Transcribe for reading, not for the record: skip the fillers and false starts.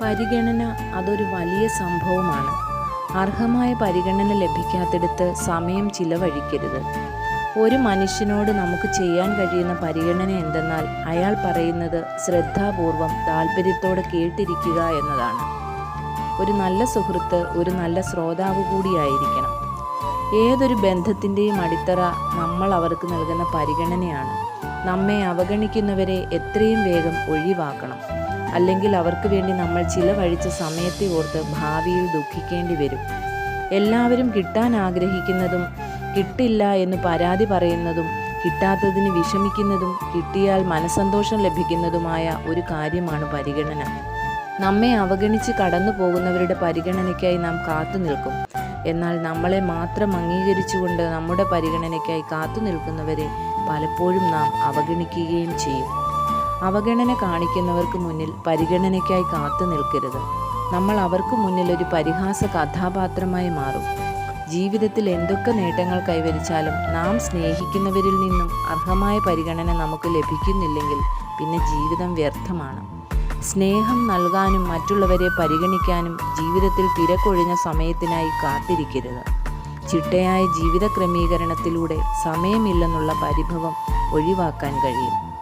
പരിഗണന അതൊരു വലിയ സംഭവമാണ്. അർഹമായ പരിഗണന ലഭിക്കാത്തിടത്ത് സമയം ചിലവഴിക്കരുത്. ഒരു മനുഷ്യനോട് നമുക്ക് ചെയ്യാൻ കഴിയുന്ന പരിഗണന എന്തെന്നാൽ അയാൾ പറയുന്നത് ശ്രദ്ധാപൂർവം താല്പര്യത്തോടെ കേട്ടിരിക്കുക എന്നതാണ്. ഒരു നല്ല സുഹൃത്ത് ഒരു നല്ല ശ്രോതാവ് കൂടിയായിരിക്കണം. ഏതൊരു ബന്ധത്തിൻ്റെയും അടിത്തറ നമ്മൾ അവർക്ക് നൽകുന്ന പരിഗണനയാണ്. നമ്മെ അവഗണിക്കുന്നവരെ എത്രയും വേഗം ഒഴിവാക്കണം. അല്ലെങ്കിൽ അവർക്ക് വേണ്ടി നമ്മൾ ചിലവഴിച്ച സമയത്തെ ഓർത്ത് ഭാവിയിൽ ദുഃഖിക്കേണ്ടി വരും. എല്ലാവരും കിട്ടാൻ ആഗ്രഹിക്കുന്നതും കിട്ടില്ല എന്ന് പരാതി പറയുന്നതും കിട്ടാത്തതിന് വിഷമിക്കുന്നതും കിട്ടിയാൽ മനസ്സന്തോഷം ലഭിക്കുന്നതുമായ ഒരു കാര്യമാണ് പരിഗണന. നമ്മെ അവഗണിച്ച് കടന്നു പോകുന്നവരുടെ പരിഗണനയ്ക്കായി നാം കാത്തു നിൽക്കും. എന്നാൽ നമ്മളെ മാത്രം അംഗീകരിച്ചുകൊണ്ട് നമ്മുടെ പരിഗണനയ്ക്കായി കാത്തു നിൽക്കുന്നവരെ പലപ്പോഴും നാം അവഗണിക്കുകയും ചെയ്യും. അവഗണന കാണിക്കുന്നവർക്ക് മുന്നിൽ പരിഗണനയ്ക്കായി കാത്തു നിൽക്കരുത്. നമ്മൾ അവർക്ക് മുന്നിൽ ഒരു പരിഹാസ കഥാപാത്രമായി മാറും. ജീവിതത്തിൽ എന്തൊക്കെ നേട്ടങ്ങൾ കൈവരിച്ചാലും നാം സ്നേഹിക്കുന്നവരിൽ നിന്നും അർഹമായ പരിഗണന നമുക്ക് ലഭിക്കുന്നില്ലെങ്കിൽ പിന്നെ ജീവിതം വ്യർത്ഥമാണ്. സ്നേഹം നൽകാനും മറ്റുള്ളവരെ പരിഗണിക്കാനും ജീവിതത്തിൽ തിരക്കൊഴിഞ്ഞ സമയത്തിനായി കാത്തിരിക്കരുത്. ചിട്ടയായ ജീവിത ക്രമീകരണത്തിലൂടെ സമയമില്ലെന്നുള്ള പരിഭവം ഒഴിവാക്കാൻ കഴിയും.